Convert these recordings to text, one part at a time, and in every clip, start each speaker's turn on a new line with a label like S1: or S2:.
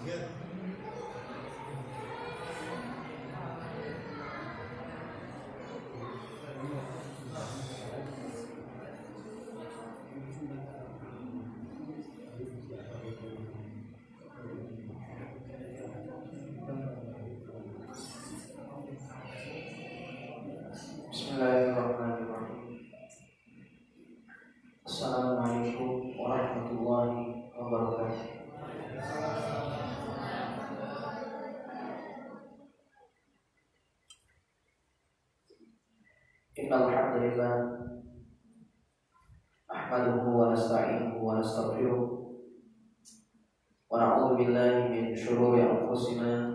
S1: Bismillahirrahmanirrahim. Assalamualaikum warahmatullahi wabarakatuh. Innal hamdalillah nahmaduhu wa nasta'inuhu wa nastaghfiruh wa na'udzu billahi min shururi anfusina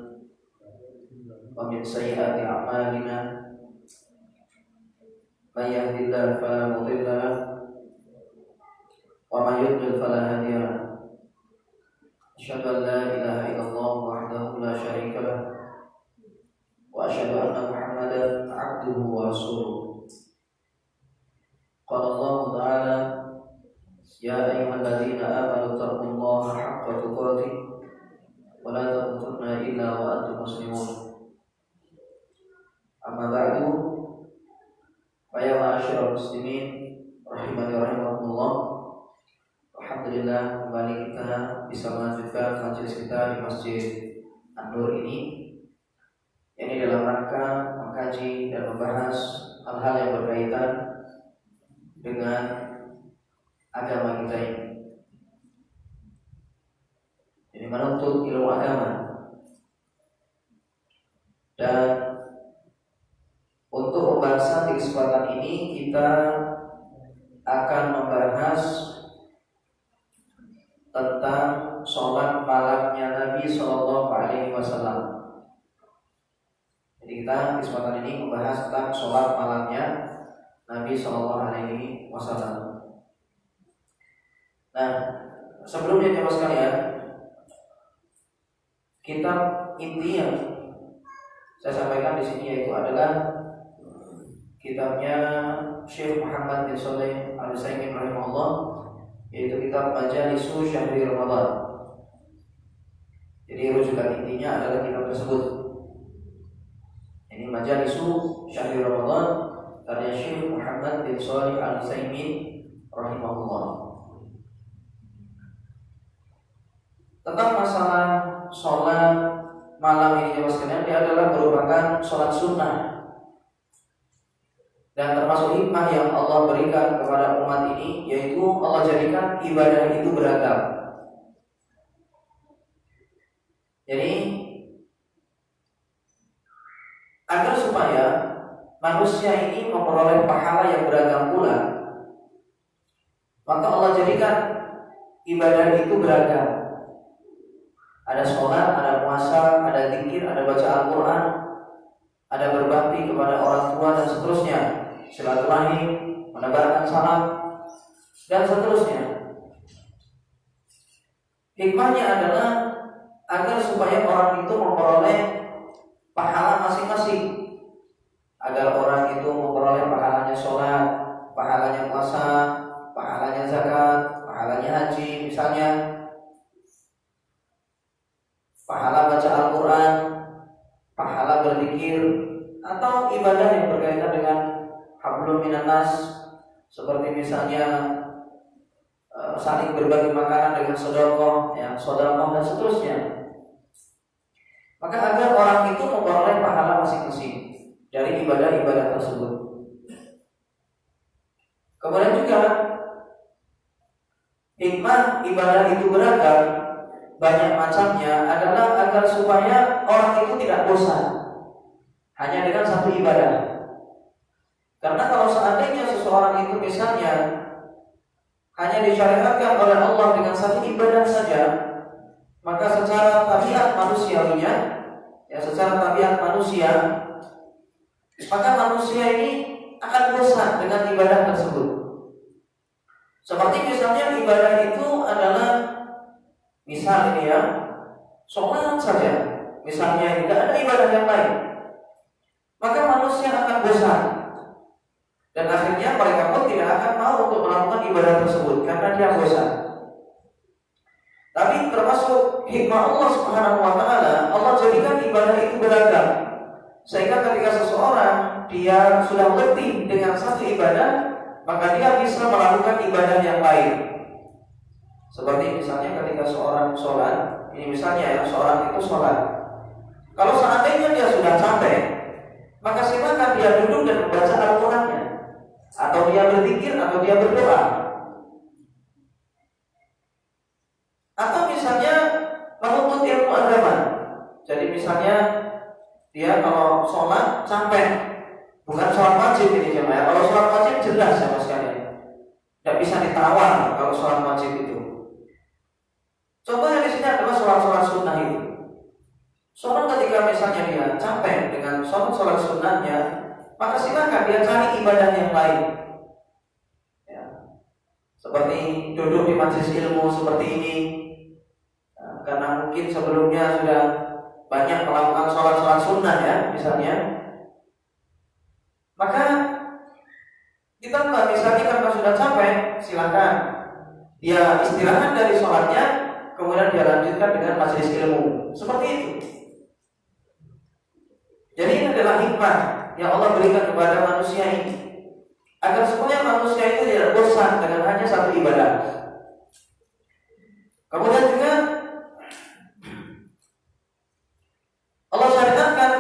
S1: wa min sayyiati a'malina. Man yahdihillahu fala mudilla lahu wa man yudlil fala hadiya lahu. Asyhadu an la ilaha illallah wahdahu la syarika lahu wa asyhadu anna Muhammadan 'abduhu wa rasuluh. Qala Allah ta'ala ya ayyuhalladzina amanu taqullaha haqqa tuqatih wa la tamutunna illa wa antum muslimun. Amma ba'du. Ya ma'asyiral muslimin rahimani rahimakumullah. Alhamdulillah kembali kita bisa melanjutkan majelis kita di Masjid An-Nur ini. Ini dalam rangka mengkaji dan membahas hal-hal yang berkaitan dengan agama kita ini. Ini menuntut ilmu agama. Dan untuk pembahasan di kesempatan ini kita akan membahas tentang sholat malamnya Nabi Sallallahu Alaihi Wasallam. Jadi kita di kesempatan ini membahas tentang sholat malamnya Nabi Sallallahu Alaihi Wasallam. Nah, sebelumnya jemaah sekalian, kitab inti yang saya sampaikan di sini yaitu adalah kitabnya Syekh Muhammad bin Shalih Al-Utsaimin rahimahullah, yaitu kitab Majalisu Syahri Ramadan. Jadi rujukan intinya adalah kitab tersebut. Ini Majalisu Syahri Ramadan karya Syekh Muhammad bin Shalih Al-Utsaimin rahimahullah. Tentang masalah sholat malam ini jemaah sekalian, dia adalah merupakan sholat sunnah. Dan termasuk hikmah yang Allah berikan kepada umat ini, yaitu Allah jadikan ibadah itu beragam. Jadi agar supaya manusia ini memperoleh pahala yang beragam pula, maka Allah jadikan ibadah itu beragam. Ada sholat, ada puasa, ada zikir, ada baca Al-Quran, ada berbakti kepada orang tua dan seterusnya, silaturahim, menebarkan salam, dan seterusnya. Hikmahnya adalah agar supaya orang itu memperoleh pahala masing-masing. Agar orang itu memperoleh pahalanya sholat, pahalanya puasa, pahalanya zakat, pahalanya haji misalnya, pahala baca Al-Quran, pahala berzikir, atau ibadah yang berkaitan dengan hablum minan nas, seperti misalnya saling berbagi makanan dengan sedekah, dan seterusnya. Maka agar orang itu memperoleh pahala masing-masing dari ibadah-ibadah tersebut. Kemudian juga hikmah ibadah itu beragam, banyak macamnya, adalah agar supaya orang itu tidak bosan hanya dengan satu ibadah. Karena kalau seandainya seseorang itu misalnya hanya disyariatkan oleh Allah dengan satu ibadah saja, maka secara tabiat manusiawinya, secara tabiat manusia, maka manusia ini akan bosan dengan ibadah tersebut. Seperti misalnya ibadah itu adalah, misal ini sholat saja, misalnya tidak ada ibadah yang lain, maka manusia akan bosan. Dan akhirnya mereka pun tidak akan mau untuk melakukan ibadah tersebut karena dia bosan. Tapi termasuk hikmah Allah Subhanahu wa taala, Allah jadikan ibadah itu beragam. Sehingga ketika seseorang dia sudah letih dengan satu ibadah, maka dia bisa melakukan ibadah yang lain. Seperti misalnya ketika seorang sholat, ini misalnya ya, seorang itu sholat. Kalau seandainya dia sudah capek, maka silakan dia duduk dan membaca Al-Qur'annya, atau dia berzikir, atau dia berdoa. Atau misalnya menuntut ilmu agama. Jadi misalnya dia kalau sholat capek, bukan sholat wajib ini jemaah. Kalau sholat wajib jelas sama sekali, tidak bisa ditawar kalau sholat wajib itu. Contohnya di sini adalah sholat sunnah itu. Seorang ketika misalnya dia capek dengan sholat sunnahnya, maka silakan dia cari ibadah yang lain. Ya. Seperti duduk di majelis ilmu seperti ini. Karena mungkin sebelumnya sudah banyak melakukan sholat sunnah ya, misalnya. Maka kita misalnya karena sudah capek, silakan dia istirahat dari sholatnya, kemudian dia lanjutkan dengan majelis ilmu. Seperti itu. Jadi ini adalah hikmah yang Allah berikan kepada manusia ini, agar supaya manusia itu tidak bosan dengan hanya satu ibadah. Kemudian juga Allah syariatkan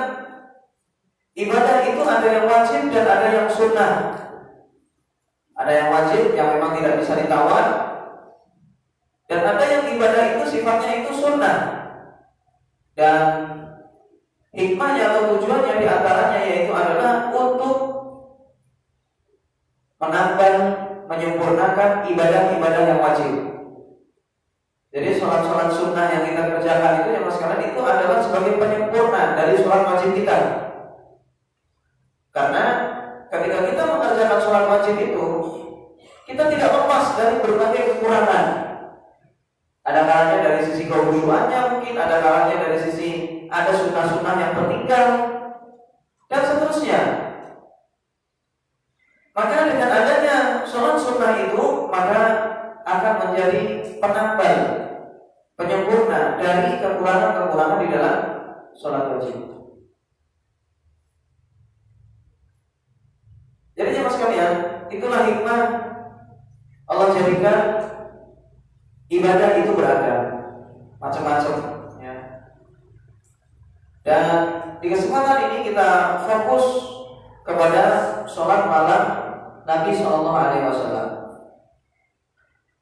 S1: ibadah itu ada yang wajib dan ada yang sunnah. Ada yang wajib yang memang tidak bisa ditawar, dan ada yang ibadah itu sifatnya itu sunnah. Dan hikmahnya atau tujuannya diantaranya yaitu adalah untuk menambah, menyempurnakan ibadah-ibadah yang wajib. Jadi sholat sunnah yang kita kerjakan itu yang sekarang itu adalah sebagai penyempurna dari sholat wajib kita. Karena ketika kita mengerjakan sholat wajib itu, kita tidak lepas dari berbagai kekurangan. Ada kalanya dari sisi kekhusyuannya, mungkin ada kalanya dari sisi ada sunnah-sunnah yang tertinggal, dan seterusnya. Maka dengan adanya sholat sunnah itu, maka akan menjadi penambal, penyempurna dari kekurangan-kekurangan di dalam sholat wajib. Jadi jemaah sekalian, itulah hikmah Allah jadikan ibadah itu beragam, macam-macam. Ya. Dan di kesempatan ini kita fokus kepada sholat malam Nabi Shallallahu Alaihi Wasallam.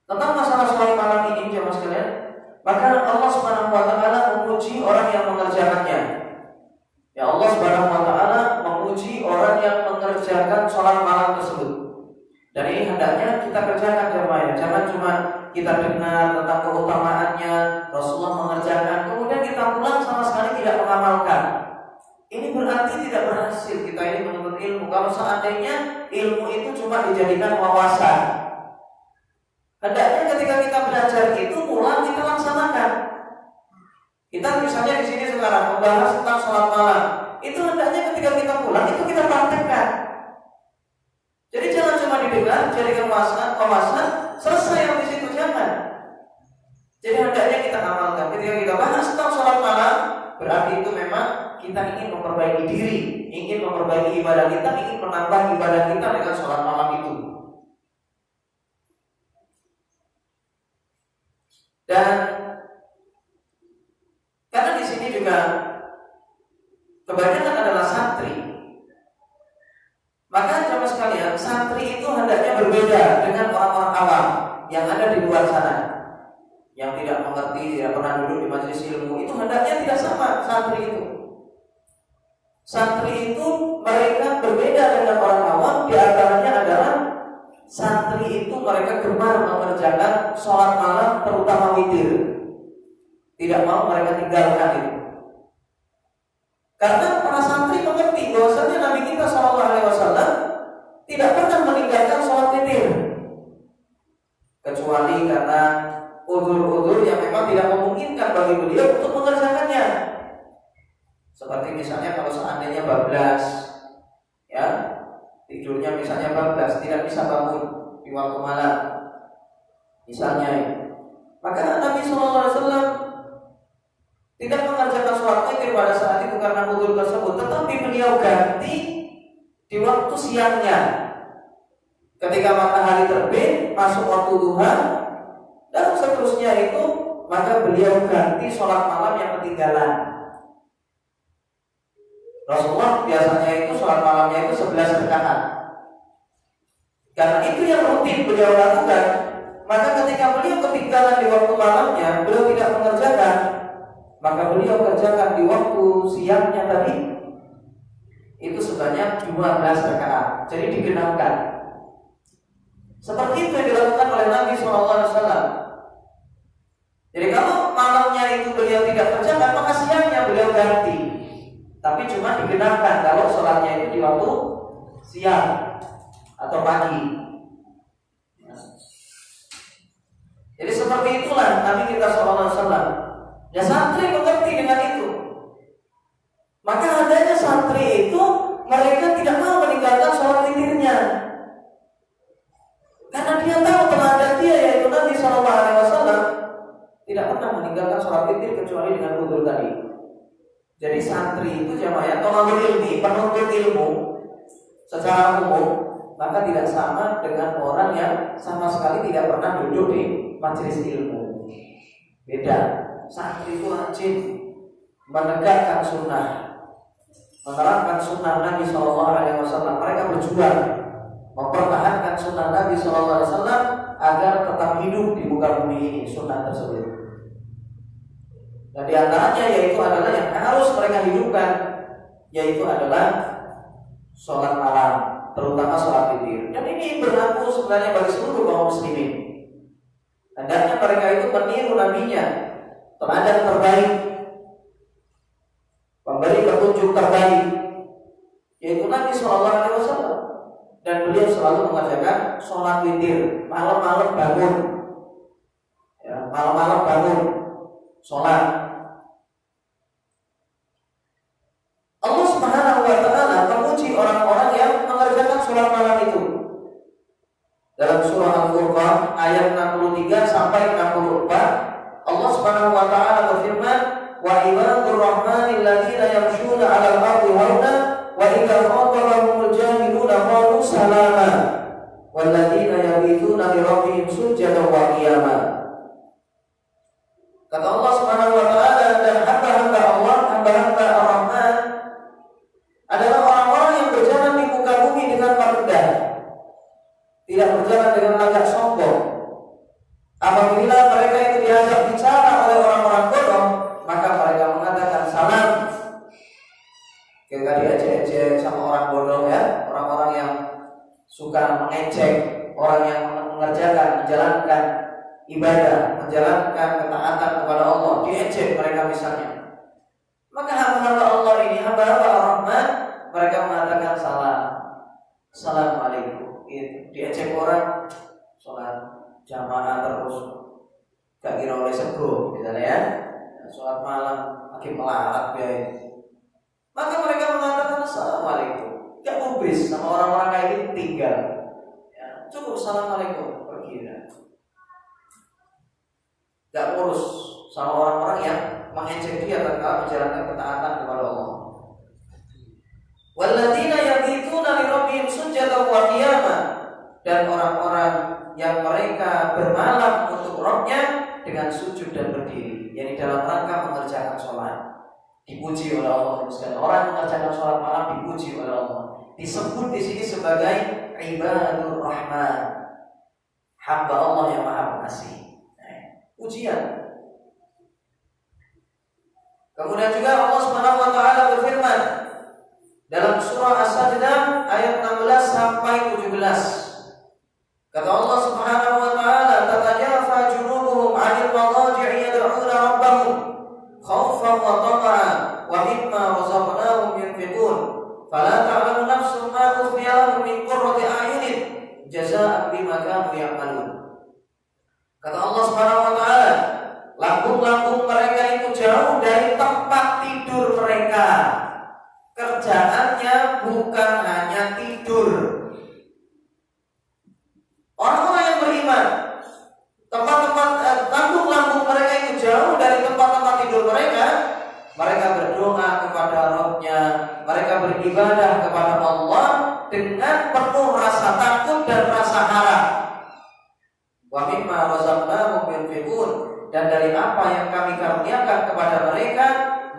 S1: Tentang masalah sholat malam ini, jemaah sekalian, maka Allah Subhanahu Wa Taala memuji orang yang mengerjakannya. Ya, Allah Subhanahu Wa Taala memuji orang yang mengerjakan sholat malam tersebut. Dan ini hendaknya kita kerjakan jemaah. Jangan cuma kita dengar tentang keutamaannya, Rasulullah mengerjakan, kemudian kita pulang sama sekali tidak mengamalkan. Ini berarti tidak berhasil kita ini menuntut ilmu. Kalau seandainya ilmu itu cuma dijadikan wawasan, hendaknya ketika kita belajar itu pulang kita laksanakan. Kita misalnya di sini sekarang membahas tentang sholat malam, itu hendaknya ketika kita pulang itu kita praktekkan. Jadi jangan cuma didengar, jadikan wawasan, selesai yang di situ, jangan. Jadi hendaknya kita amalkan. Ketika kita bahas tentang sholat malam, berarti itu memang kita ingin memperbaiki diri, ingin memperbaiki ibadah kita, ingin menambah ibadah kita dengan sholat malam itu. Dan karena di sini juga kebanyakan adalah santri, maka jemaah sekalian, santri itu hendaknya berbeda dengan orang-orang awam yang ada di luar sana, yang tidak mengerti, tidak pernah duduk di majelis ilmu. Itu hendaknya tidak sama santri itu. Santri itu mereka berbeda dengan orang awam. Di antaranya adalah santri itu mereka gemar mengerjakan sholat malam, terutama witir. Tidak mau mereka tinggalkan itu. Karena para santri mengerti bahwasanya Nabi kita SAW tidak pernah meninggalkan sholat witir, kecuali karena udzur-udzur yang memang tidak memungkinkan bagi beliau untuk mengerjakannya. Seperti misalnya kalau seandainya bablas, ya, tidurnya misalnya bablas, tidak bisa bangun di waktu malam, misalnya. Maka Nabi SAW tidak mengerjakan sholat witir pada saat itu karena udzur tersebut, tetapi beliau ganti di waktu siangnya. Ketika matahari terbit, masuk waktu duha, dan seterusnya itu, maka beliau ganti sholat malam yang ketinggalan. Rasulullah biasanya itu sholat malamnya itu 11 rakaat. Karena itu yang rutin beliau lakukan, maka ketika beliau ketinggalan di waktu malamnya, beliau tidak mengerjakan, maka beliau kerjakan di waktu siangnya tadi itu sebanyak 12 rakaat. Jadi digenapkan. Seperti itu yang dilakukan oleh Nabi SAW. Jadi kalau malamnya itu beliau tidak kerjakan, maka siangnya beliau ganti. Tapi cuma digenapkan kalau sholatnya itu di waktu siang atau pagi. Jadi seperti itulah Nabi kita SAW. Ya santri mengerti dengan itu. Maka adanya santri itu, mereka tidak mau meninggalkan sholat witirnya. Karena dia tahu teladan dia, yaitu Nabi SAW tidak pernah meninggalkan sholat witir kecuali dengan udzur tadi. Jadi santri itu jamaah tolong ilmi, penuntut ilmu secara umum, maka tidak sama dengan orang yang sama sekali tidak pernah duduk di majelis ilmu. Beda. Santri itu rajin menegakkan sunnah, menerapkan sunnah Nabi SAW. Mereka berjuang mempertahankan sunnah Nabi SAW agar tetap hidup di muka bumi ini sunnah tersebut. Dan di antaranya yaitu adalah yang harus mereka hidupkan, yaitu adalah sholat malam, terutama sholat witir. Dan ini berlaku sebenarnya bagi seluruh kaum muslimin. Hendaknya mereka itu meniru nabinya, teladan terbaik, memberi petunjuk terbaik, yaitu Nabi SAW. Dan beliau selalu mengerjakan sholat witir, malam-malam bangun, ya, malam-malam bangun, sholat. Allah Subhanahu wa Ta'ala memuji orang-orang yang mengerjakan sholat malam itu. Dalam surah Al-Furqan ayat 63 sampai 64, Allah Subhanahu wa Ta'ala berfirman, "Wa ibadur rahmanil ladzina yamshuna 'alal ardi hauna wa idza khatabahumul jahiluna qalu salama wal ladzina yabituna li rabbihim sujadan wa qiyama." Kata Allah Subhanahu wa Ta'ala, dan hamba-hamba Allah, hamba-hamba Ar-Rahman adalah orang-orang yang berjalan di muka bumi dengan rendah, tidak berjalan dengan agak sombong. Apabila mereka itu diajak bicara oleh orang-orang bodoh, maka mereka mengatakan salam. Ketika diajak-ajak sama orang bodoh, ya, orang-orang yang suka mengejek orang yang mengerjakan, menjalankan ibadah, menjalankan ketaatan kepada Allah, diejek mereka misalnya. Maka hamba-hamba Allah ini, hamba-hamba Ar-Rahman, mereka mengatakan salam, assalamualaikum. Diejek orang sholat jamaah terus, gak kira oleh sego, misalnya ya, sholat malam makin melarat ya. Maka mereka mengatakan assalamualaikum, gak ubris sama orang-orang kayak ini, tinggal, ya, cukup assalamualaikum, pergi ya. Gak urus sama orang-orang yang mengejek dia tatkala menjalankan ketaatan kepada Allah. Walladzina yabituna li rabbihim sujadan wa qiyama, dan orang-orang yang mereka bermalam untuk Rabb-nya dengan sujud dan berdiri, yakni dalam rangka mengerjakan sholat. Dipuji oleh Allah. Orang mengerjakan sholat malam dipuji oleh Allah. Disebut di sini sebagai ibadur rahman, hamba Allah yang maha pengasih. Pujian. Kemudian juga Allah Subhanahu wa Ta'ala berfirman dalam surah As-Sajdah ayat 16 sampai 17. Kata Allah Subhanahu wa Ta'ala, "Tatajafa junubuhum 'anil madaji'i yad'una rabbahum khaufan wa tama'an wa mimma razaqnahum yunfiqun fala ta'lamu nafsun ma ukhfiya lahum min qurrati a'yunin jazaa'an bima kanu ya'malun." Kata Allah Subhanahu wa Ta'ala, lambung-lambung mereka itu jauh dari tempat tidur mereka. Kerjaannya bukan hanya tidur. Orang-orang yang beriman, tempat-tempat lambung-lambung beribadah kepada Allah dengan penuh rasa takut dan rasa harap. Wa mimma razaqnahum yunfiqun, dan dari apa yang kami karuniakan kepada mereka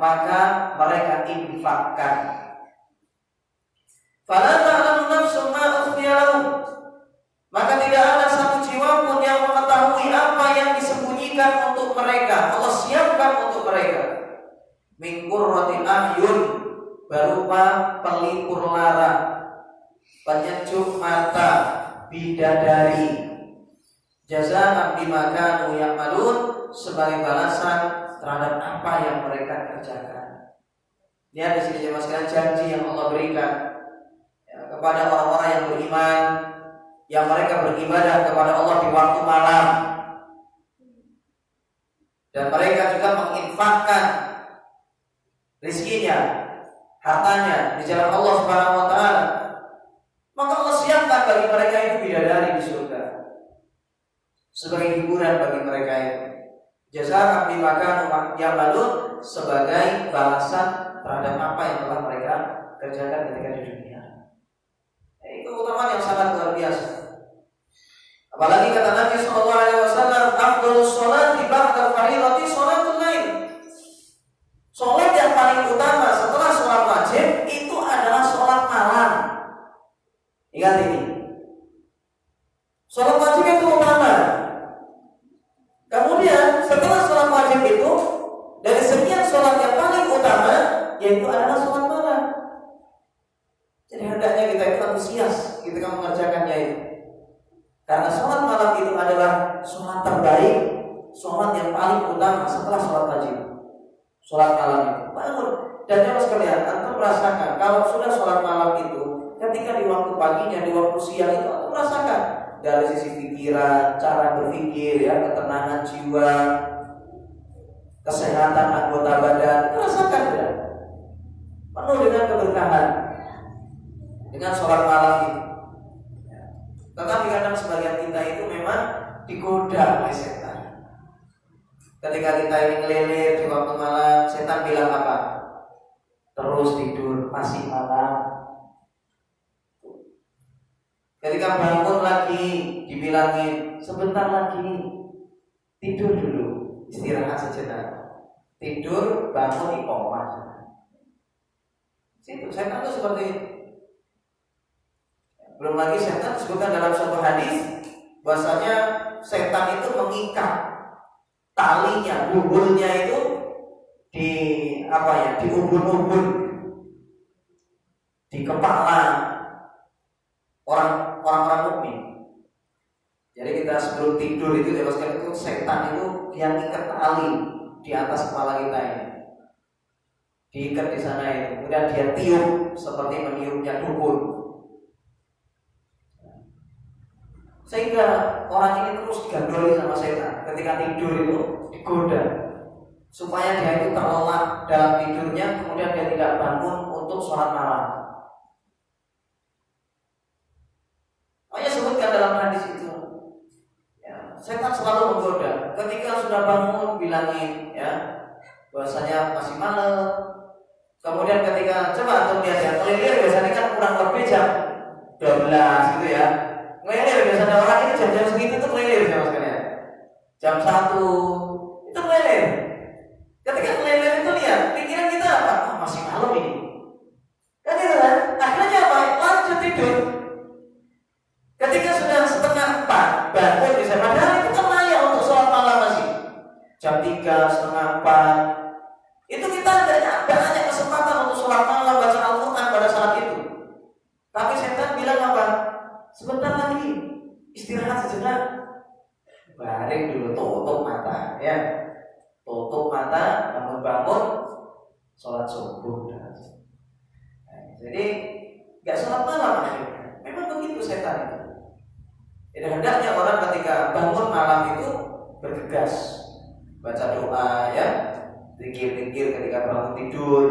S1: maka mereka infakkan. Fala ta'lamu nafsun ma ukhfiya lahum, maka tidak ada satu jiwa pun yang mengetahui apa yang disembunyikan untuk mereka, Allah siapkan untuk mereka. Min qurrati a'yun, berupa pelipur lara, penyejuk mata, bidadari, jazaa'an bima kanu ya'malun, sebagai balasan terhadap apa yang mereka kerjakan. Lihat di sini jemaah sekalian, janji yang Allah berikan kepada orang-orang yang beriman, yang mereka beribadah kepada Allah di waktu malam, dan mereka juga menginfakkan rizkinya, hartanya di jalan Allah Subhanahu wa taala, maka Allah siapkan bagi mereka itu bidadari di surga sebagai hiburan bagi mereka itu. Jazaa'an bima kanu ya'malun, sebagai balasan terhadap apa yang telah mereka kerjakan ketika di dunia. Itu keutamaan yang sangat luar biasa. Apalagi kata Nabi sallallahu alaihi wasallam, afdhalus sholati ba'da fardhati sholatul lail. Salat yang paling utama setelah sholat wajib itu adalah sholat malam. Ingat ini. Sholat wajib itu utama. Kemudian setelah sholat wajib itu, dari sekian sholat yang paling utama yaitu adalah sholat malam. Jadi hendaknya kita itu antusias ketika mengerjakannya itu, karena sholat malam itu adalah sholat terbaik, sholat yang paling utama setelah sholat wajib. Sholat malam itu bangun, dan jangan sekalian antum merasakan kalau sudah sholat malam itu, ketika di waktu paginya, di waktu siang itu antum merasakan dari sisi pikiran, cara berpikir, ya, ketenangan jiwa, kesehatan anggota badan, merasakan ya, penuh dengan keberkahan dengan sholat malam itu. Tetapi kadang sebagian kita itu memang digoda oleh setan. Ketika kita ini ngelilir di waktu malam, setan bilang apa? Terus tidur, masih malam. Ketika bangun lagi, dibilangin sebentar lagi, tidur dulu, istirahat sejenak. Tidur, bangun iqomah. Situ setan itu seperti itu. Belum lagi setan disebutkan dalam suatu hadis bahwasanya setan itu mengikat talinya, buburnya itu di di ubun-ubun, di kepala orang-orang mukmin. Jadi kita sebelum tidur itu jelaskan itu setan itu yang ikat tali di atas kepala kita ini, diikat di sana itu, kemudian dia tiup seperti meniupnya dukun. Sehingga orang ini terus digandoli sama setan. Ketika tidur itu digoda supaya dia itu terlelap dalam tidurnya, kemudian dia tidak bangun untuk sholat malam. Makanya sebutkan dalam hadis itu, ya, setan selalu menggoda. Ketika sudah bangun bilangin, ya, bahwasanya masih malam. Kemudian ketika coba untuk biasa keliling, biasanya kan kurang lebih jam 12 gitu ya. Ngelilir, biasanya orang ini jam-jam segitu tuh ngelilir sama sekalian. Jam 1 itu ngelilir. Ketika ngelilir itu lihat, pikiran kita apa? Oh, masih malam ini. Kan itu kan? Akhirnya apa? Lanjut tidur. Ketika sudah setengah 4 bangun bisa, padahal itu kan layak untuk sholat malam masih. Jam 3, setengah 4. Itu kita ada banyak kesempatan untuk sholat malam, baca Al-Quran pada saat itu. Tapi setan bilang apa? Sebentar lagi, istirahat sejenak. Baring dulu, tutup mata, ya. Tutup mata, bangun-bangun, sholat subuh. Nah, jadi nggak sholat malam akhirnya. Memang begitu setan itu. Jadi hendaknya orang ketika bangun malam itu bergegas, baca doa, ya, zikir-zikir ketika bangun tidur,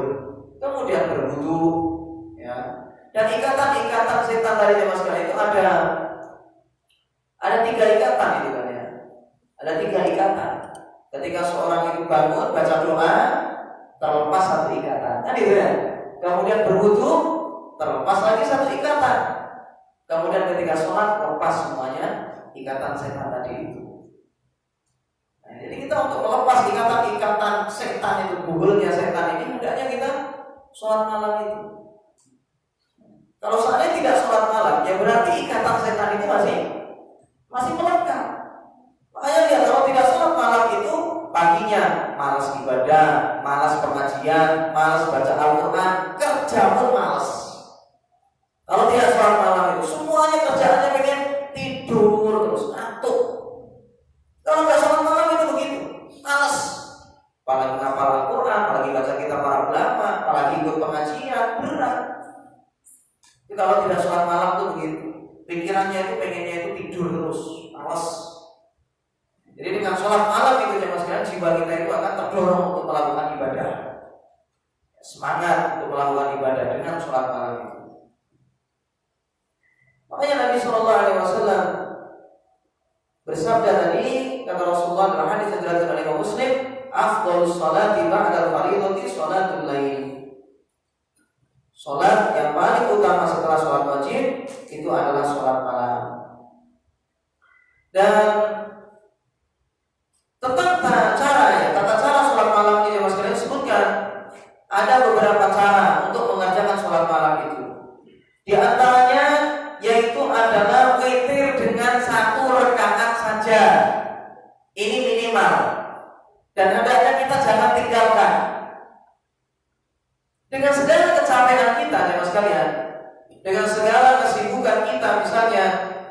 S1: kemudian berwudu, ya. Dan ikatan-ikatan setan dari jemaah sekalian itu ada 3 ikatan itu kan ya. Ada 3 ikatan. Ketika seorang itu bangun baca doa, terlepas 1 ikatan. Kan itu ya. kemudian berwudu, terlepas lagi satu ikatan. Kemudian ketika sholat lepas semuanya ikatan setan tadi itu. Nah, jadi kita untuk melepas ikatan-ikatan setan itu, buhulnya setan ini, hendaknya kita sholat malam itu. Kalau seandainya tidak sholat malam, ya berarti ikatan setan itu masih melekat. Makanya lihat, kalau tidak sholat malam itu paginya malas ibadah, malas pengajian, malas baca Al-Quran, kerja pun malas. Kalau tidak sholat malam itu semuanya kerjaannya pengen tidur terus, ngantuk. Kalau nggak sholat malam itu begitu, malas. Apalagi ngapal Al-Quran, apalagi baca kitab para ulama, apalagi ikut pengajian, berat. Jadi kalau tidak sholat malam itu begitu, pikirannya itu pengennya itu tidur terus, malas. Jadi dengan sholat malam itu jemaah sekalian, jiwa kita itu akan terdorong untuk melakukan ibadah, semangat untuk melakukan ibadah dengan sholat malam itu. Makanya Nabi SAW bersabda tadi, kata Rasulullah dalam hadis yang diriwayatkan oleh Imam Muslim, afdhalus sholati ba'dal fardhati sholatul lail. Sholat yang paling utama setelah sholat wajib itu adalah sholat malam. Dan tata cara sholat malam ini Mas kalian sebutkan ada beberapa cara untuk mengerjakan sholat malam itu. Di antaranya yaitu adalah witir dengan 1 rakaat saja. Ini minimal. Dan hendaknya kita jangan tinggalkan. Dengan segala kecapean kita, jemaah sekalian, dengan segala kesibukan kita misalnya,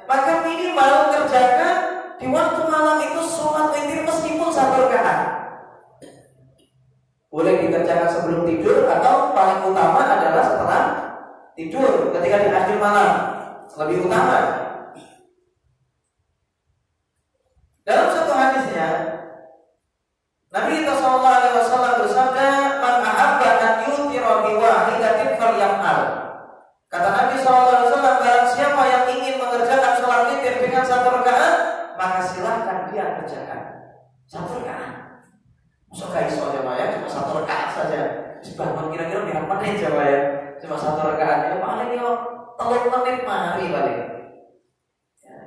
S1: maka minimal kerjakan di waktu malam itu sholat witir meskipun 1 rakaat. Boleh dikerjakan sebelum tidur atau paling utama adalah setelah tidur, ketika di akhir malam, lebih utama. Dalam satu hadisnya, Nabi SAW bersabda, "Man ahabba an yutira bi wahidatin falyaf'al." Kata Nabi SAW, barang siapa yang ingin mengerjakan sholat witir dengan 1 rakaat, maka silahkan dia kerjakan 1 rakaat. Masuk gak iso aja ya, cuma 1 rakaat saja. Dibangun kira-kira berapa menit coba ya? Cuma 1 rakaat, ya paling yo 3 menit mari paling. Ya,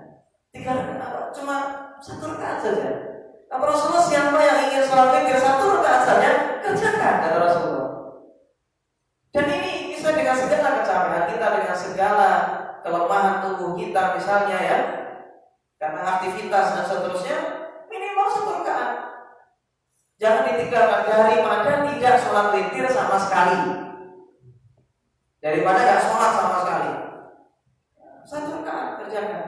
S1: 3 rakaat, cuma 1 rakaat saja. Kata Rasulullah, siapa yang ingin sholat witir 1 rakaat saja, kerjakan, kata Rasulullah. Dan ini bisa dengan segala kecapean kita, dengan segala kelemahan tubuh kita misalnya ya, karena aktivitas dan seterusnya, minimal 1 rakaat. Jangan ditinggalkan, daripada tidak sholat witir sama sekali, daripada gak sholat sama sekali. 1 rakaat kerjakan.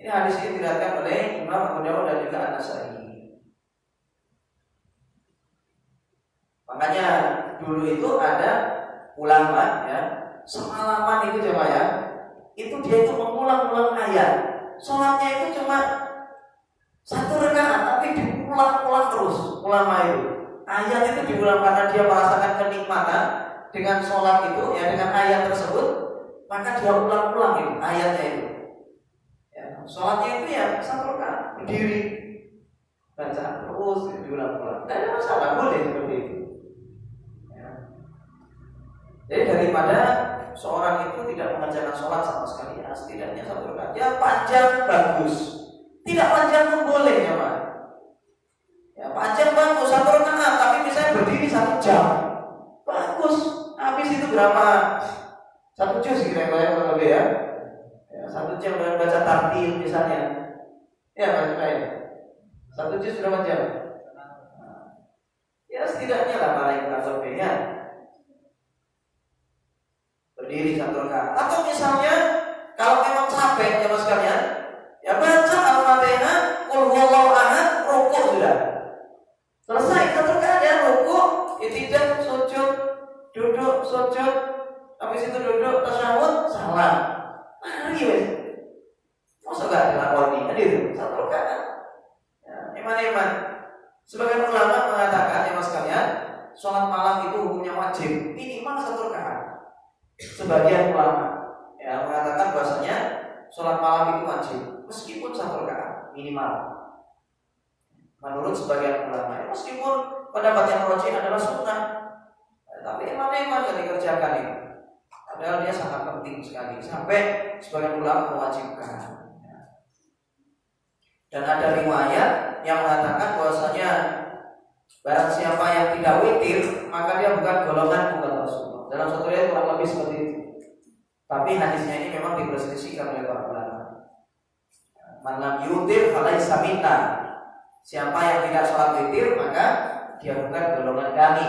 S1: Ini hadis ini diriwayatkan oleh Imam Abu Dawud dan juga An-Nasa'i. Makanya dulu itu ada ulama ya, semalaman itu coba ya, itu dia itu mengulang-ulang ayat. Sholatnya itu cuma 1 rakaat, tapi diulang-ulang terus ulama itu. Ayat itu diulang karena dia merasakan kenikmatan dengan sholat itu ya, dengan ayat tersebut, maka dia ulang-ulang itu ayatnya itu. Sholatnya itu ya 1 rakaat, berdiri, baca terus, diulang-ulang. Tidak ada masalah, boleh seperti itu. Ya. Jadi daripada seorang itu tidak mengerjakan sholat sama sekali, ya setidaknya 1 rakaat. Ya panjang bagus, tidak panjang pun boleh ya Pak. Ya panjang bagus 1 rakaat, tapi misalnya berdiri 1 jam, bagus. Habis itu berapa? 1 juz kira-kira lebih ya. 1 jam dengan baca tartil misalnya, ya Mas, 1 juz berapa jam? Ya setidaknya lah paling lebih ya. Berdiri 1 rakaat. Atau misalnya kalau memang capek ya Mas sekalian, ya baca Al-Fatihah, Qul huwallahu ahad, rukuk sudah. Selesai 1 rakaat ya, rukuk, i'tidal, sujud, duduk, sujud, habis itu duduk, tasyahud, salam. Mari wes, masa gak dilakoni? Hadir 1 rakaat. Ya, iman. Sebagian ulama mengatakan ya Mas sekalian, sholat malam itu hukumnya wajib, minimal 1 rakaat. Sebagian ulama ya mengatakan bahasanya sholat malam itu wajib, meskipun 1 rakaat minimal. Menurut sebagian ulama, ya, meskipun pendapat yang rajih adalah sunnah. tapi emang yang dikerjakan itu. Padahal dia sangat penting sekali sampai sebagian ulama mewajibkan. Dan ada riwayat yang mengatakan bahwasanya barang siapa yang tidak witir maka dia bukan golongan umat Rasulullah. Dalam satu riwayat kurang lebih seperti itu. Tapi hadisnya ini memang diperselisihkan oleh para ulama. Man lam yutir falaisa minna. Siapa yang tidak sholat witir maka dia bukan golongan kami.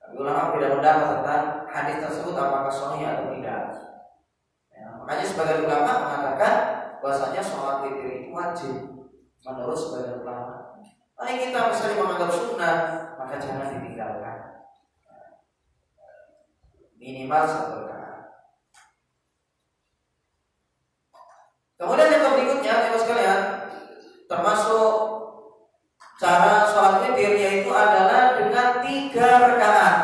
S1: Tapi ulama tidak mendapat tentang hadis tersebut apakah sahih atau tidak. Makanya sebagian ulama mengatakan bahwasanya sholat witir itu wajib menurut sebagian ulama. Tapi kita misalnya menganggap sunnah maka jangan ditinggalkan. Minimal 1 rakaat. Kemudian yang berikutnya, teman sekalian, termasuk cara sholat witir yaitu adalah dengan 3 rakaat.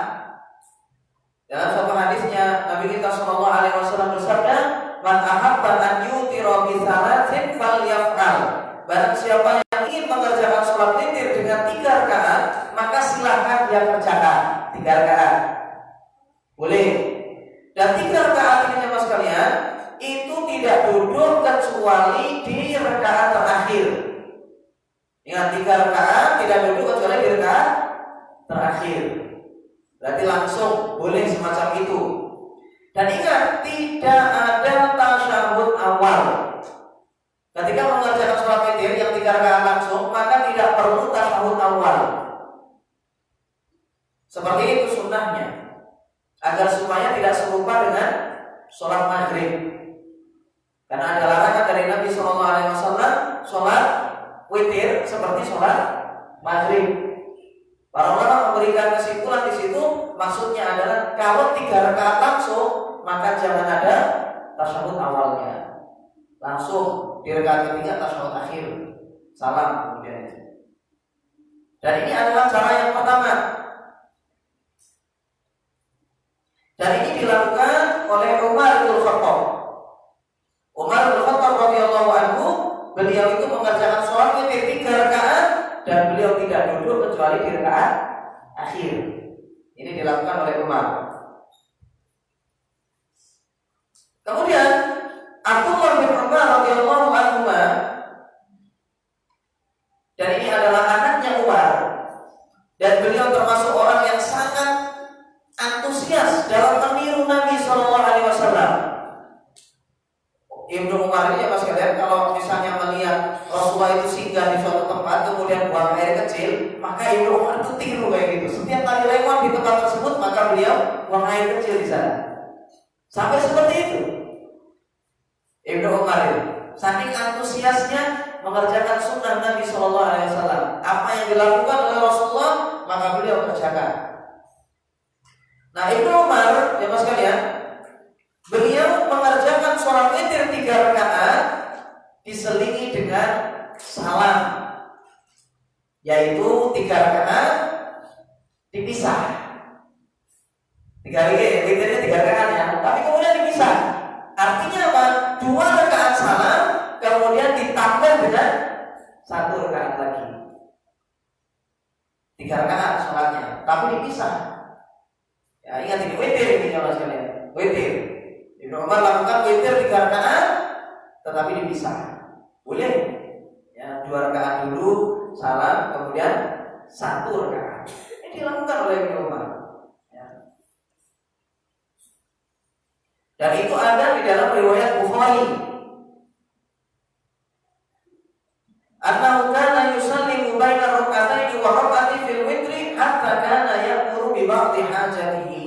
S1: Dalam satu hadisnya Nabi kita Shallallahu Alaihi Wasallam bersabda, "Man ahabba an yutira bi thalathin falyaf'al." Barang siapa yang ingin mengerjakan sholat witir dengan 3 rakaat, maka silahkan dia kerjakan 3 rakaat. Boleh. Dan 3 rakaat ini teman sekalian, itu tidak duduk kecuali di rakaat terakhir. Ingat 3 rakaat tidak duduk kecuali di rakaat terakhir. Berarti langsung boleh semacam itu. Dan ingat tidak ada tasyahud awal. Ketika mengerjakan sholat witir yang 3 rakaat langsung, maka tidak perlu tasyahud awal. Seperti itu sunnahnya. Agar supaya tidak serupa dengan sholat maghrib. Karena ada larangan dari Nabi SAW sholat witir seperti sholat maghrib. Para ulama memberikan kesimpulan di situ, maksudnya adalah kalau 3 rakaat langsung, maka jangan ada tasyahud awalnya. Langsung di rakaat ketiga tasyahud akhir, salam kemudian. Dan ini adalah cara yang pertama. Dan ini dilakukan oleh Umar bin Khattab. Umar bin Khattab radhiyallahu anhu, beliau itu mengerjakan sholat witir 3 rakaat dan beliau tidak duduk kecuali di rakaat akhir. Ini dilakukan oleh Umar. Kemudian Abdullah bin Umar radhiyallahu anhu, dan ini adalah anaknya Umar, dan beliau termasuk orang yang sangat antusias dalam meniru Nabi SAW. Ibnu Umar ini ya mas kalian, kalau misalnya melihat Rasulullah itu singgah di suatu tempat kemudian buang air kecil, maka Ibnu Umar itu tiru kayak gitu. Setiap kali lewat di tempat tersebut maka beliau buang air kecil di sana. Sampai seperti itu Ibnu Umar itu, saking antusiasnya mengerjakan sunnah Nabi SAW. Apa yang dilakukan oleh Rasulullah maka beliau kerjakan. Nah Ibnu Umar ya mas kalian, beliau mengerjakan sholat witir 3 rakaat diselingi dengan salam, yaitu 3 rakaat dipisah. 3 witirnya 3 rakaat ya, tapi kemudian dipisah. Artinya apa? 2 rakaat salam kemudian ditambah dengan 1 rakaat lagi. 3 rakaat sholatnya, tapi dipisah. Ya ingat ini witir ini mas kalian, witir. Ibnu Umar lakukan witir 3 rakaat tetapi dipisah. Boleh ya, 2 rakaat dulu salam kemudian 1 rakaat. Ini dilakukan oleh Ibnu Umar ya. Dan itu ada di dalam riwayat Bukhari. Annahu kana yusallimu baina rak'ataini wa rak'atin fil witri hatta kana ya'muru bi ba'dhi hajatihi.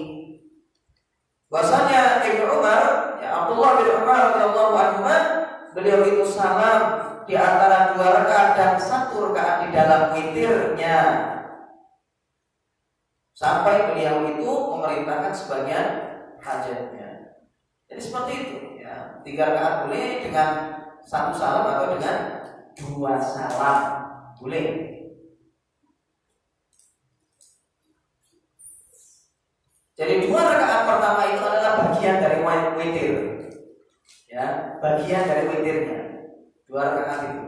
S1: Bahasanya Ibnu Umar, ya Abdullah bin Umar radhiyallahu anhu, beliau itu salam di antara 2 rakaat dan 1 rakaat di dalam witirnya, sampai beliau itu memerintahkan sebagian hajatnya. Jadi seperti itu ya, 3 rakaat boleh dengan 1 salam atau dengan 2 salam boleh. Jadi 2 rakaat pertama itu adalah bagian dari witir, ya, bagian dari witirnya 2 rakaat itu.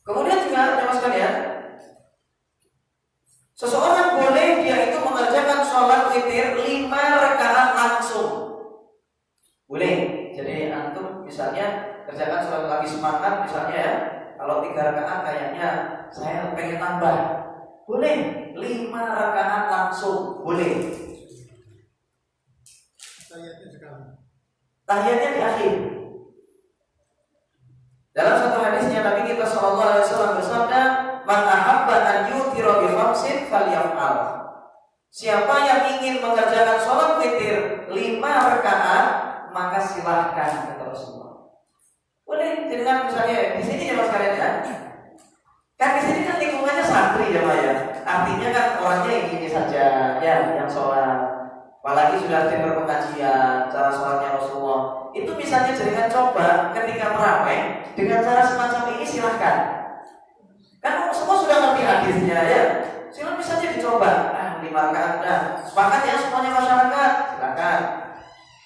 S1: Kemudian juga teman sekalian, witir 5 rakaat langsung. Boleh. Jadi antum misalnya kerjakan sholat lagi semangat misalnya ya. Kalau 3 rakaat kayaknya saya pengen tambah. Boleh. 5 rakaat langsung. Boleh. Tahiyatnya di akhir. Dalam satu hadisnya Nabi kita sallallahu alaihi wasallam bersabda, "Man ahabba an yutira bi khamsin falyaf'al." Siapa yang ingin mengerjakan sholat witir 5 rakaat, maka silahkan kata Rasulullah. Boleh dengan misalnya di sini ya Mas kalian ya. Kan di sini kan lingkungannya santri ya Mas ya. Artinya kan orangnya ini saja ya yang sholat. Apalagi sudah dengar pengajian cara sholatnya Rasulullah. Itu misalnya jadikan coba ketika terawih dengan cara semacam ini silahkan. Kan semua sudah ngerti hadisnya ya. Silahkan misalnya dicoba. 5 rakaat udah. Sepakat ya semuanya masyarakat. Silakan.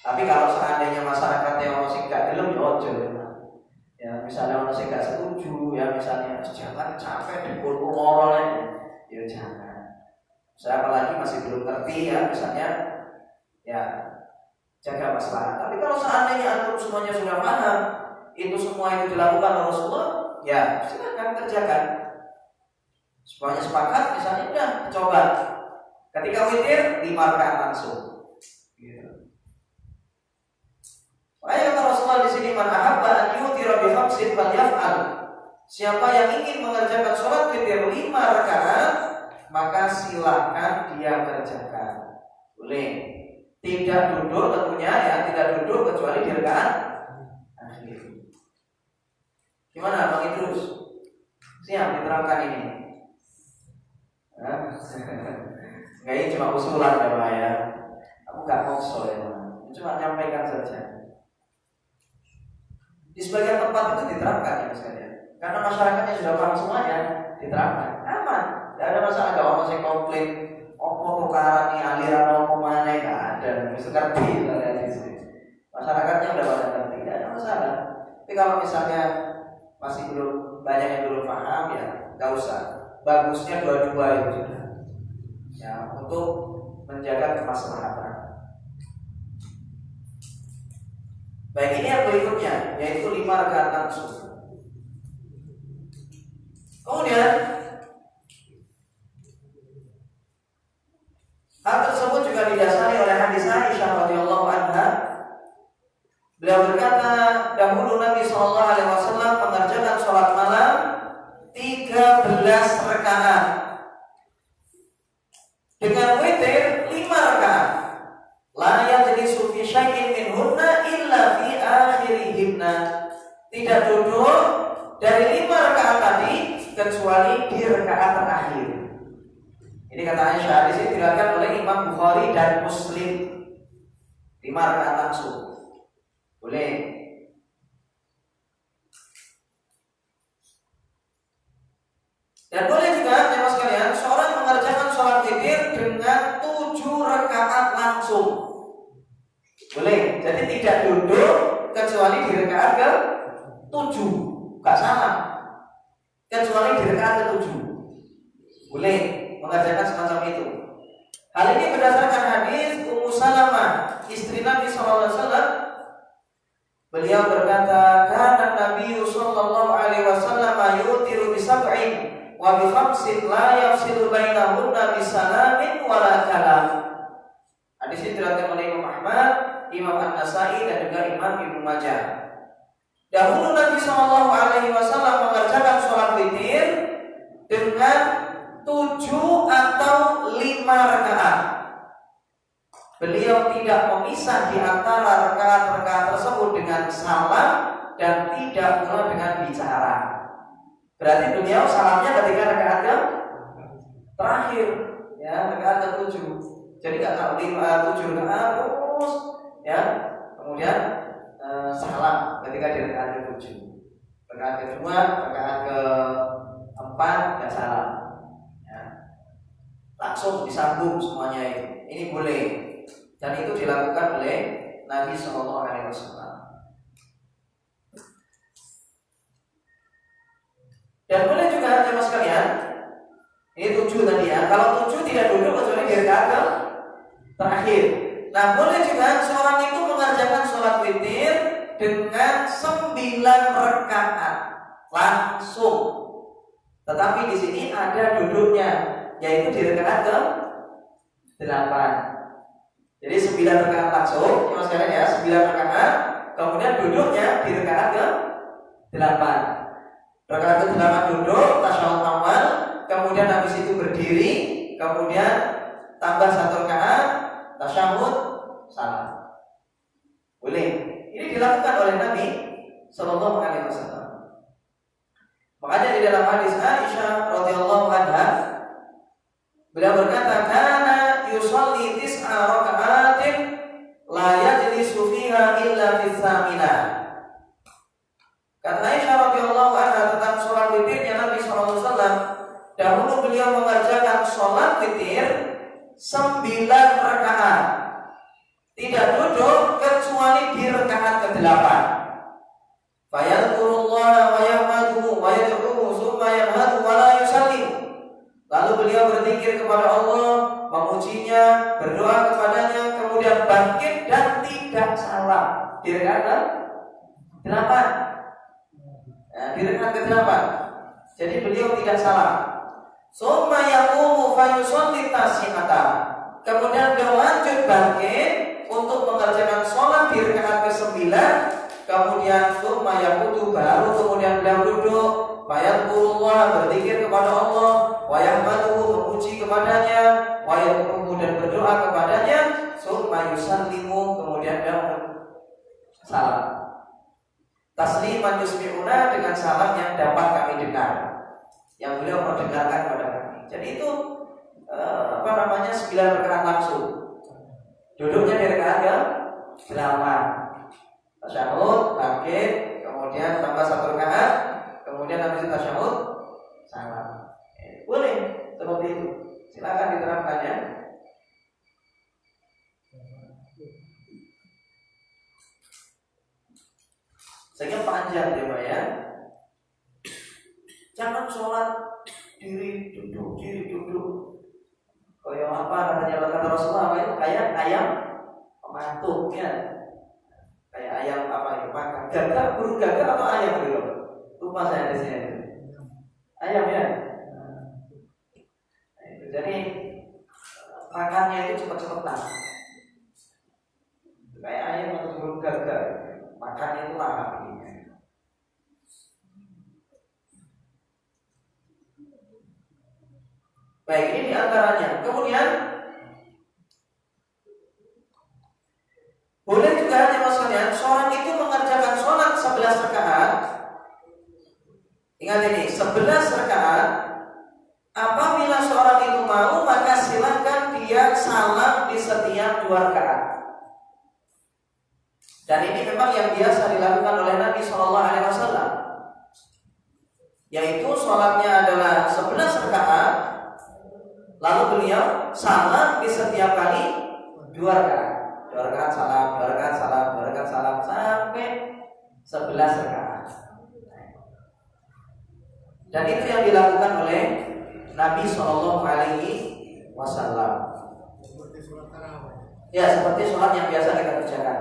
S1: Tapi kalau seandainya masyarakat yang masih gak gelem ya ojo ya. Misalnya masih gak setuju ya misalnya jangan capek dipukul ngorol ya jangan. Saya apalagi masih belum ngerti ya misalnya ya jaga masalah. Tapi kalau seandainya antum semuanya sudah paham, itu semua itu dilakukan oleh Rasulullah, ya silakan kerjakan. Semuanya sepakat, misalnya udah coba. Ketika witir 5 rakaat langsung. Gitu. Makanya kata Rasulullah di sini, "Man ahabba an yutira bi khamsin falyaf'al." Siapa yang ingin mengerjakan sholat witir 5 rakaat, maka silakan dia kerjakan. Boleh. Tidak duduk tentunya ya, tidak duduk kecuali di rakaat akhir. Gimana Bang Idrus? Siap diterapkan ini? Nggak, ini cuma usulan ya Pak ya. Aku nggak maksa ya Pak. Cuma nyampaikan saja. Di sebagian tempat itu diterapkan ya sekalian. Karena masyarakatnya sudah paham semuanya, diterapkan. Aman, tidak ada masalah. Kalau masih komplain opo tukaran nih aliran opo mana nggak ada, bisa ngerti lah di sini. Masyarakatnya udah pada ngerti, tidak ada masalah. Tapi kalau misalnya masih belum banyak yang belum paham ya nggak usah. Bagusnya dua-dua itu sudah. Ya untuk menjaga kemaslahatan. Baik, ini yang berikutnya yaitu 5 rakaat langsung. Kemudian hal tersebut juga didasari oleh hadis Aisyah radhiyallahu anha. Beliau berkata, dahulu Nabi sallallahu alaihi wasallam mengerjakan sholat malam 13 rakaat dengan witir 5 rakaat. La yajlisu fi syai'in minhunna illa fi akhirihinna. Tidak duduk dari 5 rakaat tadi kecuali di rakaat terakhir. Ini kata Aisyah, hadis ini diriwayatkan oleh Imam Bukhari dan Muslim. 5 rakaat langsung. Boleh. Dan boleh juga jemaah sekalian, seorang mengerjakan sholat witir dengan 7 rakaat langsung. Boleh. Jadi tidak duduk kecuali di rakaat ke-7. Enggak salah. Kecuali di rakaat ke-7. Boleh mengerjakan semacam itu. Hal ini berdasarkan hadis Ummu Salamah, istri Nabi sallallahu alaihi wasallam. Beliau berkata, "Kana Nabi sallallahu alaihi wasallam yutiru bi sab'in wa bi khamsin la yafsilu bainahunna bi salamin wala kalam." Hadis ini diriwayatkan oleh Imam Ahmad, Imam An-Nasa'i dan juga Imam Ibnu Majah. Dahulu Nabi sallallahu alaihi wasallam mengerjakan sholat witir dengan 7 atau 5 rakaat. Beliau tidak memisah di antara rakaat-rakaat tersebut dengan salam dan tidak pula dengan bicara. Berarti beliau salamnya ketika rakaat terakhir, ya rakaat ke-7. Jadi nggak tahu 7 rakaat terus, ya. Kemudian salam ketika di rakaat ke-7. Rakaat kedua, rakaat ke-4 nggak salam. Langsung disambung semuanya itu. Ini boleh dan itu dilakukan oleh Nabi Sallallahu Alaihi Wasallam. Dan boleh juga jemaah sekalian, ini 7 tadi ya. Kalau 7 tidak duduk kecuali di rakaat terakhir. Nah, boleh juga seorang itu mengerjakan sholat witir dengan 9 rakaat langsung. Tetapi di sini ada duduknya, yaitu di rakaat ke-8. Jadi 9 rakaat langsung, ya sekalian ya, 9 rakaat. Kemudian duduknya di rakaat ke-8. Rakaat ke-8 duduk, tasyahud awal, kemudian habis itu berdiri, kemudian tambah 1 rakaat, tasyahud salam. Boleh. Ini dilakukan oleh Nabi Sallallahu Alaihi Wasallam. Makanya di dalam hadis Aisyah radhiyallahu anha, beliau berkata, "Kana yusalli 9 raka'atin la yajlisu fiha illa fi tsaminah." Kata Aisyah radhiyallahu anha tentang sholat witirnya Nabi sallallahu alaihi wasallam, dahulu beliau mengerjakan sholat witir 9 rakaat, tidak duduk kecuali di rakaat ke-8. Fayadhkurullaha wa yahmaduhu wa yad'uhu tsumma yanhadu wa la yusallim. Lalu beliau berzikir kepada Allah, memujinya, berdoa kepadanya, kemudian bangkit dan tidak salam di rakaat ke-8. Nah, di rakaat ke-8. Jadi beliau tidak salam. Tsumma yaqumu fa yusalli tasihata. Kemudian beliau lanjut bangkit untuk mengerjakan sholat di rakaat ke-9. Kemudian tsumma yaqutu, baru kemudian beliau duduk, fayadhkurullah, berzikir kepada Allah, wa yahmaduhu, memuji kepadanya, wa yad'uhu, dan berdoa kepadanya, tsumma yusallimu, kemudian beliau salam. Tasliman yusmi'una, dengan salam yang dapat kami dengar, yang beliau perdengarkan kepada kami. Jadi itu 9 rakaat langsung. Duduknya di rakaat ke-8. Tasyahud, bangkit, kemudian tambah 1 rakaat, kemudian habis itu tasyahud, salam. Boleh seperti itu. Silakan diterapkan ya. Sehingga panjang dia Pak ya. Jangan sholat diri duduk. Kayak apa kata Rasulullah itu kayak ayam pematuk ya. Kayak ayam apa itu makan gagak, burung gagak atau ayam gitu. Lupa saya di sini. Ayam ya. Nah, itu. Jadi makannya itu cepat-cepatan. Kayak ayam atau burung gagak, makannya itu lahap ini. Baik, ini diantaranya. Kemudian boleh juga jemaah sekalian, seorang itu mengerjakan sholat 11 rakaat. Ingat ini, 11 rakaat. Apabila seorang itu mau, maka silakan dia salam di setiap 2 rakaat. Dan ini memang yang biasa dilakukan oleh Nabi Shallallahu Alaihi Wasallam, yaitu sholatnya adalah 11 rakaat. Lalu beliau salam di setiap kali 2 rakaat. 2 rakaat salam, 2 rakaat salam, 2 rakaat salam, sampai 11 rakaat. Dan itu yang dilakukan oleh Nabi Shallallahu Alaihi Wasallam. Ya, seperti sholat yang biasa kita kerjakan.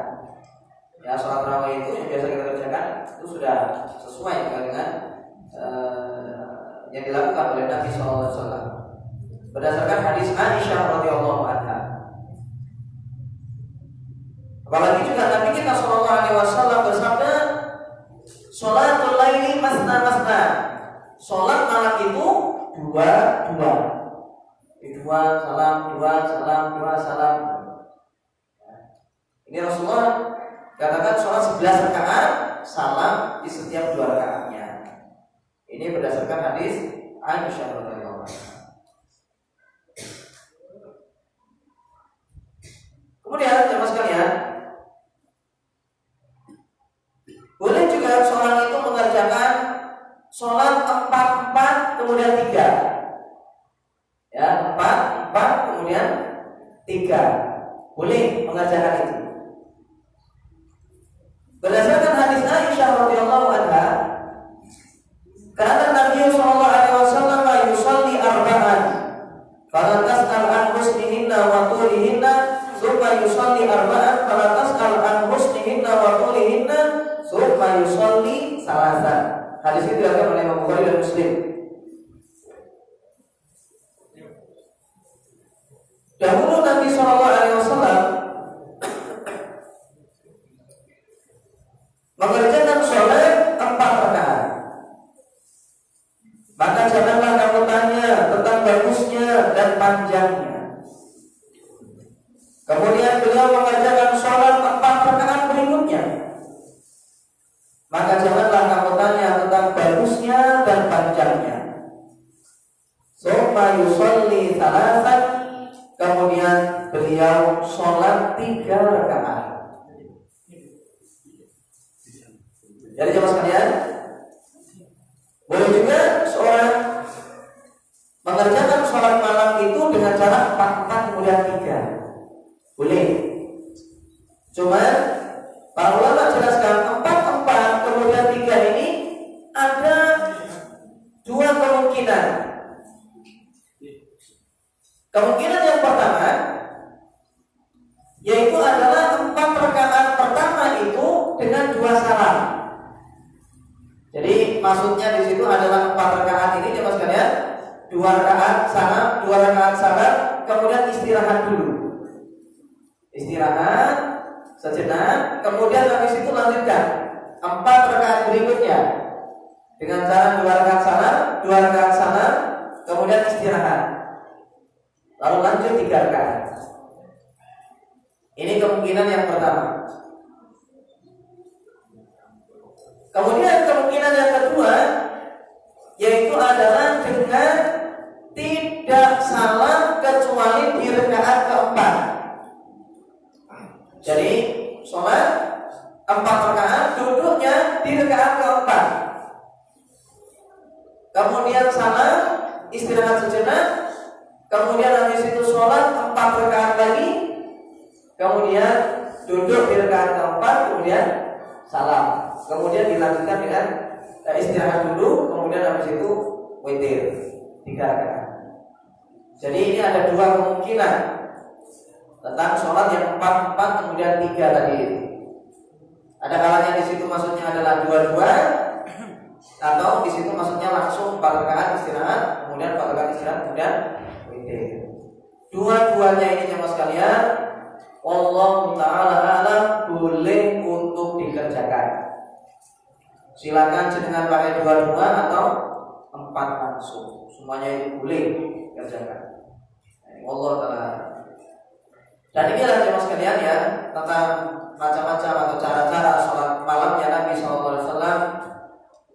S1: Ya, sholat tarawih itu yang biasa kita kerjakan itu sudah sesuai dengan yang dilakukan oleh Nabi Shallallahu Alaihi Wasallam. Berdasarkan hadis Aisyah radhiyallahu anha. Apalagi juga Nabi kita sallallahu alaihi wasallam bersabda, "Sholatul laili masna. Salat malam itu 2. 2 salam, 2 salam, 2 salam. Ini Rasulullah katakan sholat 11 rakaat, salam di setiap 2 rakaatnya. Ini berdasarkan hadis Aisyah radhiyallahu anha. Kemudian jemaah sekalian, boleh juga seorang itu mengerjakan sholat 4 kemudian 3. Ya, 4 kemudian 3. Boleh mengerjakan itu. Berdasarkan hadis Aisyah radhiyallahu anha, karena Nabi sallallahu alaihi wasallam yusalli arba'an, fala tas'al an husnihinna wa tulihinna yusalli arba'an fala tas'al an husnihinna wa tulihinna tsumma yusalli salasan. Hadis ini diriwayatkan oleh Imam Bukhari dan Muslim. Dahulu Nabi SAW mengerjakan sholat 4 rakaat. Maka janganlah kamu tanya tentang bagusnya dan panjangnya. Kemudian beliau mengerjakan sholat 4 rakaat berikutnya. Maka janganlah kamu tanya tentang bagusnya dan panjangnya. Tsumma yusalli salasan. Kemudian beliau sholat 3 rakaat. Jadi jemaah sekalian, boleh juga seorang mengerjakan sholat malam itu dengan cara 4 kemudian 3. Boleh. Cuma para ulama jelaskan 4 kemudian 3 ini ada 2 kemungkinan. Kemungkinan yang pertama yaitu adalah 4 rakaat pertama itu dengan 2 salam. Jadi maksudnya di situ adalah 4 rakaat ini jemaah sekalian, 2 rakaat salam, 2 rakaat salam, kemudian istirahat dulu. Istirahat sejenak, kemudian habis itu lanjutkan 4 rakaat berikutnya dengan cara 2 rakaat salam, 2 rakaat salam, kemudian istirahat. Lalu lanjut 3 rakaat. Ini kemungkinan yang pertama. Kemudian kemungkinan yang kedua yaitu adalah dengan tidak salam kecuali di rakaat keempat. Jadi sholat 4 rakaat, duduknya di rakaat keempat. Kemudian salam, istirahat sejenak, kemudian habis itu sholat 4 rakaat lagi, kemudian duduk di rakaat keempat, kemudian salam. Kemudian dilanjutkan dengan istirahat dulu, kemudian habis itu witir 3 rakaat. Jadi ini ada 2 kemungkinan tentang sholat yang 4 kemudian 3 tadi. Ada kalanya di situ maksudnya adalah 2 atau di situ maksudnya langsung 4 rakaat istirahat, kemudian 4 rakaat istirahat, kemudian witir. Dua-duanya ini jemaah sekalian, Wallahu ta'ala alam, boleh untuk dikerjakan. Silakan jenengan pakai 2 atau 4 langsung. Semuanya itu boleh dikerjakan. Wallahu ta'ala. Dan inilah jemaah sekalian ya, tentang macam-macam atau cara-cara sholat malamnya Nabi SAW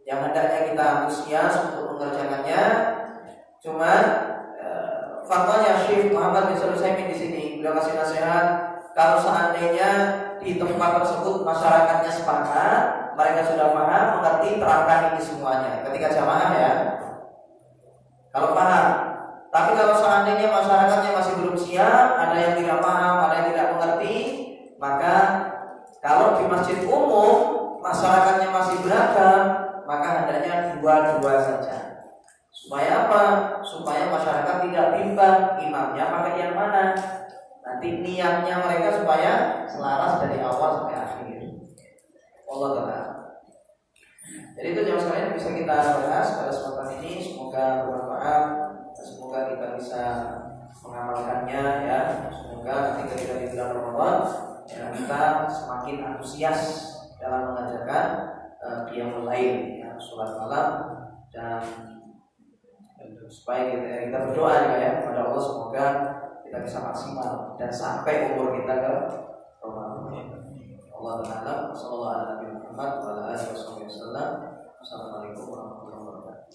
S1: yang hendaknya kita antusias untuk mengerjakannya. Cuma fatwanya Syekh Muhammad bin Shalih Al-Utsaimin di sini beliau kasih nasihat, kalau seandainya di tempat tersebut masyarakatnya sepakat, mereka sudah paham, mengerti, terapkan ini semuanya ketika jamaah ya. Kalau paham. Tapi kalau seandainya masyarakatnya masih belum siap, ada yang tidak paham, ada yang tidak mengerti, maka kalau di masjid umum masyarakatnya masih beragam, maka hendaknya 2 saja. Supaya apa? Supaya masyarakat tidak bimbang imamnya pakai yang mana. Nanti niatnya mereka supaya selaras dari awal sampai akhir. Allah Ta'ala. Jadi itu jemaah sekalian bisa kita bahas pada kesempatan ini. Semoga bermanfaat. Semoga kita bisa mengamalkannya ya. Semoga nanti ketika di bulan Ramadan ya, kita semakin antusias dalam mengerjakan qiyamul lail ya, sholat malam, dan supaya kita berdoa juga ya kepada Allah semoga kita bisa maksimal dan sampai umur kita ke Ramadan. Allah Ta'ala sallallahu alaihi wa sallam. Assalamualaikum warahmatullahi wabarakatuh.